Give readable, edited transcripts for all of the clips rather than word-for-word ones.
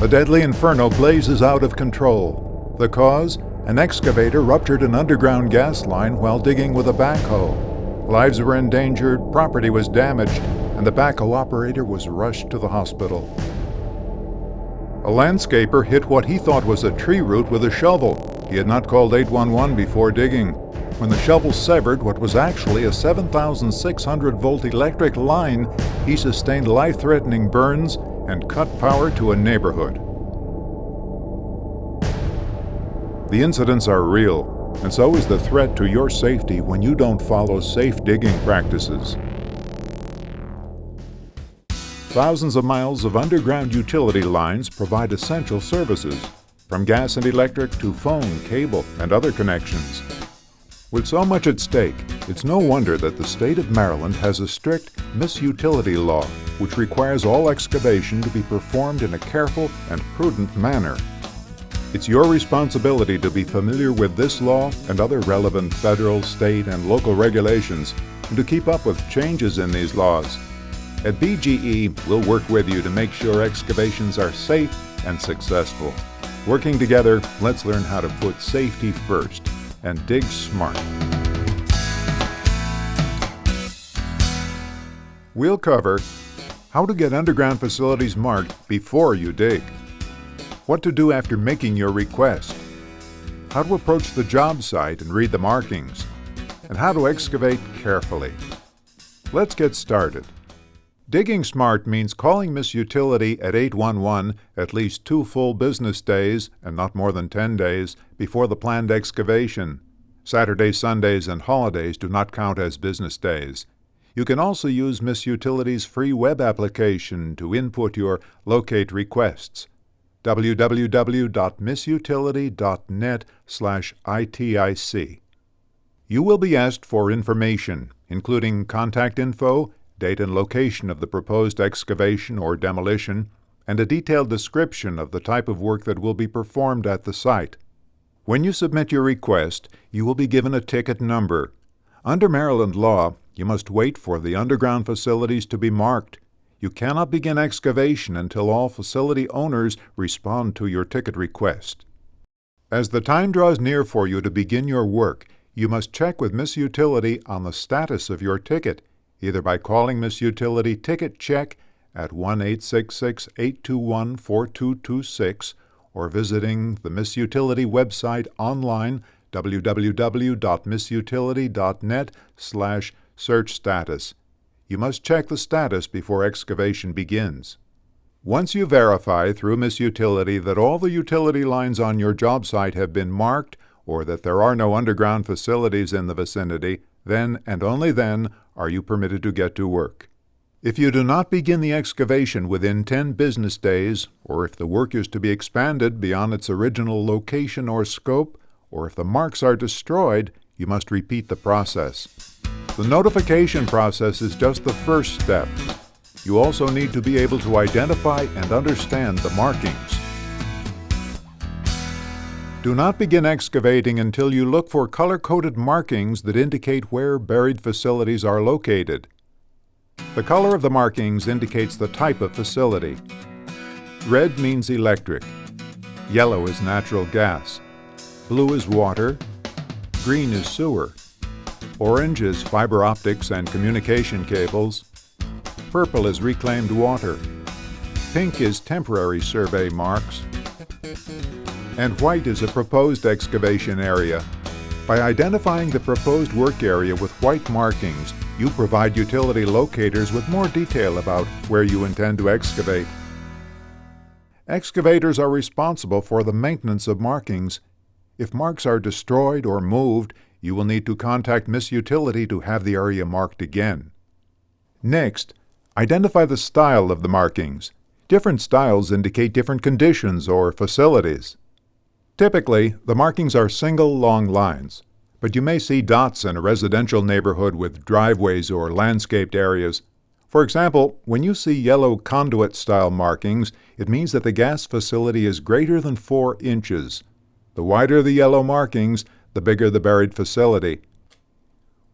A deadly inferno blazes out of control. The cause? An excavator ruptured an underground gas line while digging with a backhoe. Lives were endangered, property was damaged, and the backhoe operator was rushed to the hospital. A landscaper hit what he thought was a tree root with a shovel. He had not called 811 before digging. When the shovel severed what was actually a 7,600-volt electric line, he sustained life-threatening burns and cut power to a neighborhood. The incidents are real, and so is the threat to your safety when you don't follow safe digging practices. Thousands of miles of underground utility lines provide essential services, from gas and electric to phone, cable, and other connections. With so much at stake, it's no wonder that the state of Maryland has a strict misutility law, which requires all excavation to be performed in a careful and prudent manner. It's your responsibility to be familiar with this law and other relevant federal, state, and local regulations, and to keep up with changes in these laws. At BGE, we'll work with you to make sure excavations are safe and successful. Working together, let's learn how to put safety first and dig smart. We'll cover how to get underground facilities marked before you dig, what to do after making your request, how to approach the job site and read the markings, and how to excavate carefully. Let's get started. Digging smart means calling Miss Utility at 811 at least 2 full business days, and not more than 10 days, before the planned excavation. Saturdays, Sundays, and holidays do not count as business days. You can also use Miss Utility's free web application to input your locate requests. www.missutility.net/ITIC. You will be asked for information, including contact info, date and location of the proposed excavation or demolition, and a detailed description of the type of work that will be performed at the site. When you submit your request, you will be given a ticket number. Under Maryland law, you must wait for the underground facilities to be marked. You cannot begin excavation until all facility owners respond to your ticket request. As the time draws near for you to begin your work, you must check with Miss Utility on the status of your ticket, either by calling Miss Utility Ticket Check at 1-866-821-4226 or visiting the Miss Utility website online, www.missutility.net/search status. You must check the status before excavation begins. Once you verify through Miss Utility that all the utility lines on your job site have been marked or that there are no underground facilities in the vicinity, then and only then are you permitted to get to work. If you do not begin the excavation within 10 business days, or if the work is to be expanded beyond its original location or scope, or if the marks are destroyed, you must repeat the process. The notification process is just the first step. You also need to be able to identify and understand the markings. Do not begin excavating until you look for color-coded markings that indicate where buried facilities are located. The color of the markings indicates the type of facility. Red means electric. Yellow is natural gas. Blue is water. Green is sewer. Orange is fiber optics and communication cables. Purple is reclaimed water. Pink is temporary survey marks. And white is a proposed excavation area. By identifying the proposed work area with white markings, you provide utility locators with more detail about where you intend to excavate. Excavators are responsible for the maintenance of markings. If marks are destroyed or moved, you will need to contact Miss Utility to have the area marked again. Next, identify the style of the markings. Different styles indicate different conditions or facilities. Typically, the markings are single long lines, but you may see dots in a residential neighborhood with driveways or landscaped areas. For example, when you see yellow conduit-style markings, it means that the gas facility is greater than 4 inches. The wider the yellow markings, the bigger the buried facility.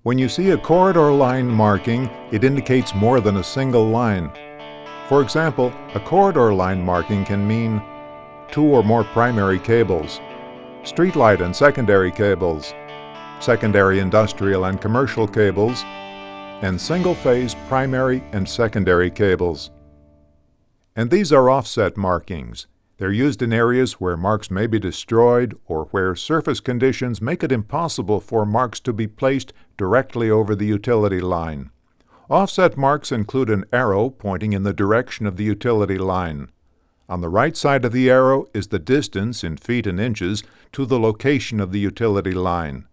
When you see a corridor line marking, it indicates more than a single line. For example, a corridor line marking can mean 2 or more primary cables, streetlight and secondary cables, secondary industrial and commercial cables, and single-phase primary and secondary cables. And these are offset markings. They're used in areas where marks may be destroyed or where surface conditions make it impossible for marks to be placed directly over the utility line. Offset marks include an arrow pointing in the direction of the utility line. On the right side of the arrow is the distance in feet and inches to the location of the utility line.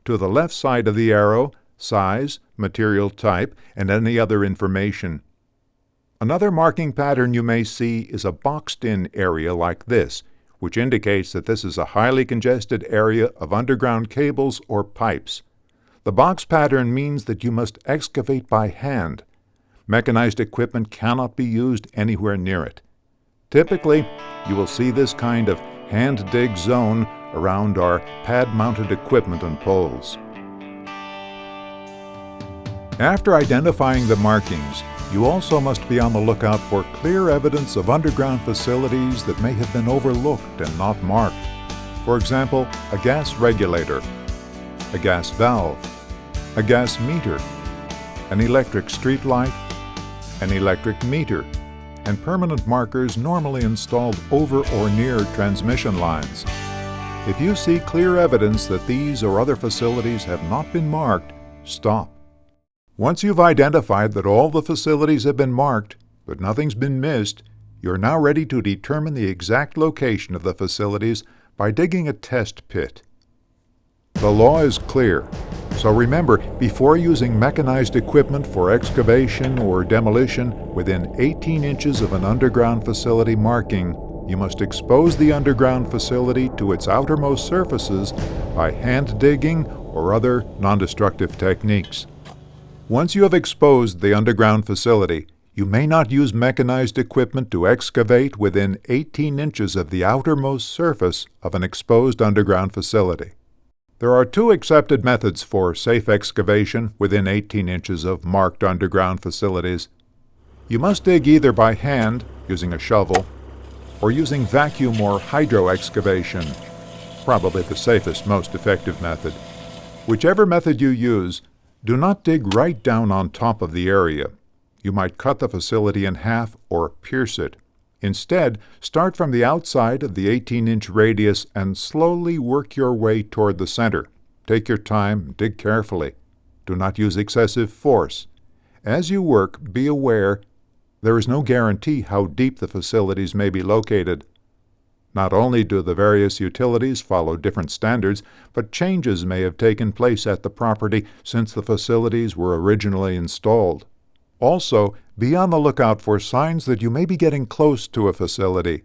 To the left side of the arrow, size, material type, and any other information. Another marking pattern you may see is a boxed-in area like this, which indicates that this is a highly congested area of underground cables or pipes. The box pattern means that you must excavate by hand. Mechanized equipment cannot be used anywhere near it. Typically, you will see this kind of hand-dig zone around our pad-mounted equipment and poles. After identifying the markings, you also must be on the lookout for clear evidence of underground facilities that may have been overlooked and not marked. For example, a gas regulator, a gas valve, a gas meter, an electric street light, an electric meter, and permanent markers normally installed over or near transmission lines. If you see clear evidence that these or other facilities have not been marked, stop. Once you've identified that all the facilities have been marked, but nothing's been missed, you're now ready to determine the exact location of the facilities by digging a test pit. The law is clear, so remember, before using mechanized equipment for excavation or demolition within 18 inches of an underground facility marking, you must expose the underground facility to its outermost surfaces by hand digging or other non-destructive techniques. Once you have exposed the underground facility, you may not use mechanized equipment to excavate within 18 inches of the outermost surface of an exposed underground facility. There are 2 accepted methods for safe excavation within 18 inches of marked underground facilities. You must dig either by hand, using a shovel, or using vacuum or hydro excavation, probably the safest, most effective method. Whichever method you use, do not dig right down on top of the area. You might cut the facility in half or pierce it. Instead, start from the outside of the 18-inch radius and slowly work your way toward the center. Take your time, dig carefully. Do not use excessive force. As you work, be aware there is no guarantee how deep the facilities may be located. Not only do the various utilities follow different standards, but changes may have taken place at the property since the facilities were originally installed. Also, be on the lookout for signs that you may be getting close to a facility.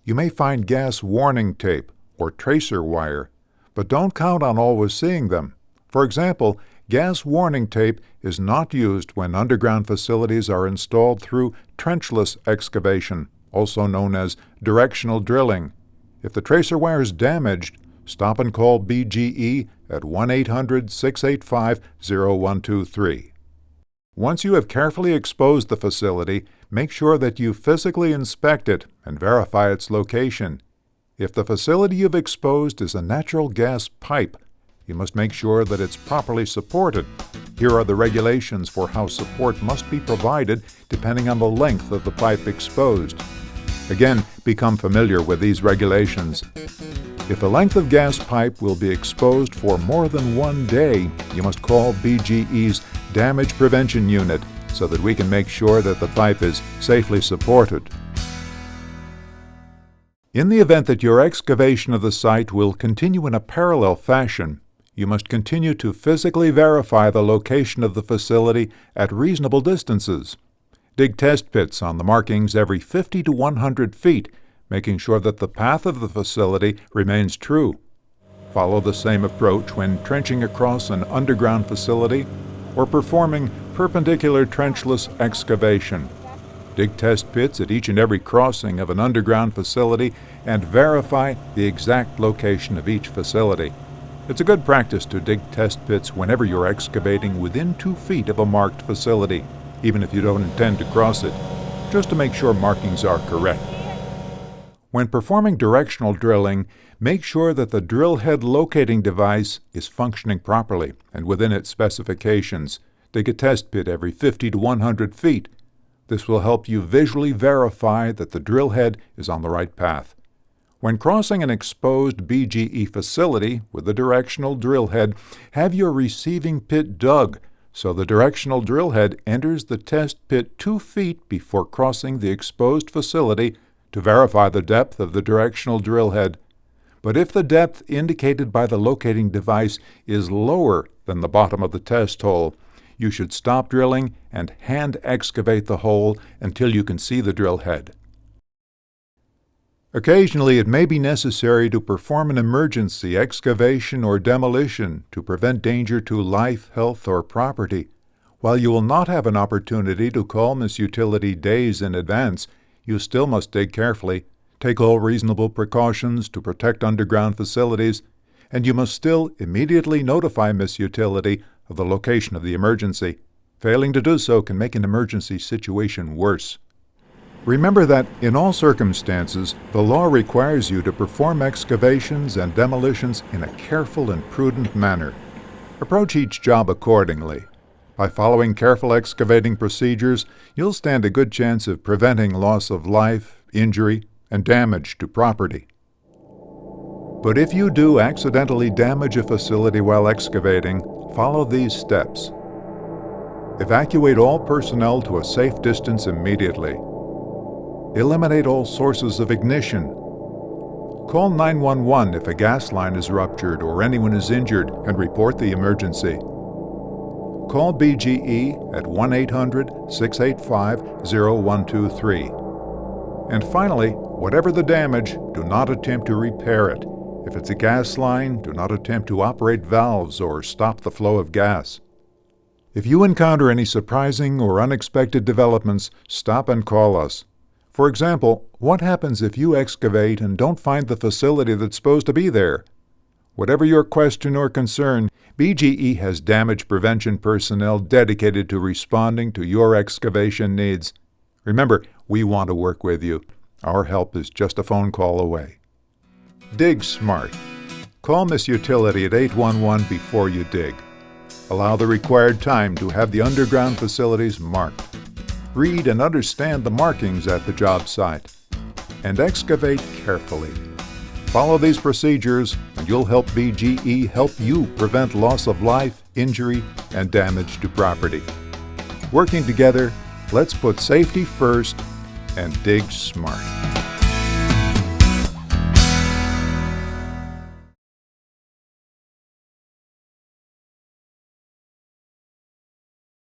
You may find gas warning tape or tracer wire, but don't count on always seeing them. For example, gas warning tape is not used when underground facilities are installed through trenchless excavation, also known as directional drilling. If the tracer wire is damaged, stop and call BGE at 1-800-685-0123. Once you have carefully exposed the facility, make sure that you physically inspect it and verify its location. If the facility you've exposed is a natural gas pipe, you must make sure that it's properly supported. Here are the regulations for how support must be provided depending on the length of the pipe exposed. Again, become familiar with these regulations. If the length of gas pipe will be exposed for more than 1 day, you must call BGE's Damage Prevention Unit so that we can make sure that the pipe is safely supported. In the event that your excavation of the site will continue in a parallel fashion, you must continue to physically verify the location of the facility at reasonable distances. Dig test pits on the markings every 50 to 100 feet, making sure that the path of the facility remains true. Follow the same approach when trenching across an underground facility or performing perpendicular trenchless excavation. Dig test pits at each and every crossing of an underground facility and verify the exact location of each facility. It's a good practice to dig test pits whenever you're excavating within 2 feet of a marked facility, even if you don't intend to cross it, just to make sure markings are correct. When performing directional drilling, make sure that the drill head locating device is functioning properly and within its specifications. Dig a test pit every 50 to 100 feet. This will help you visually verify that the drill head is on the right path. When crossing an exposed BGE facility with a directional drill head, have your receiving pit dug so the directional drill head enters the test pit 2 feet before crossing the exposed facility to verify the depth of the directional drill head. But if the depth indicated by the locating device is lower than the bottom of the test hole, you should stop drilling and hand excavate the hole until you can see the drill head. Occasionally, it may be necessary to perform an emergency excavation or demolition to prevent danger to life, health, or property. While you will not have an opportunity to call Miss Utility days in advance, you still must dig carefully, take all reasonable precautions to protect underground facilities, and you must still immediately notify Miss Utility of the location of the emergency. Failing to do so can make an emergency situation worse. Remember that, in all circumstances, the law requires you to perform excavations and demolitions in a careful and prudent manner. Approach each job accordingly. By following careful excavating procedures, you'll stand a good chance of preventing loss of life, injury, and damage to property. But if you do accidentally damage a facility while excavating, follow these steps. Evacuate all personnel to a safe distance immediately. Eliminate all sources of ignition. Call 911 if a gas line is ruptured or anyone is injured and report the emergency. Call BGE at 1-800-685-0123. And finally, whatever the damage, do not attempt to repair it. If it's a gas line, do not attempt to operate valves or stop the flow of gas. If you encounter any surprising or unexpected developments, stop and call us. For example, what happens if you excavate and don't find the facility that's supposed to be there? Whatever your question or concern, BGE has damage prevention personnel dedicated to responding to your excavation needs. Remember, we want to work with you. Our help is just a phone call away. Dig smart. Call Miss Utility at 811 before you dig. Allow the required time to have the underground facilities marked. Read and understand the markings at the job site. And excavate carefully. Follow these procedures and you'll help BGE help you prevent loss of life, injury, and damage to property. Working together, let's put safety first and dig smart.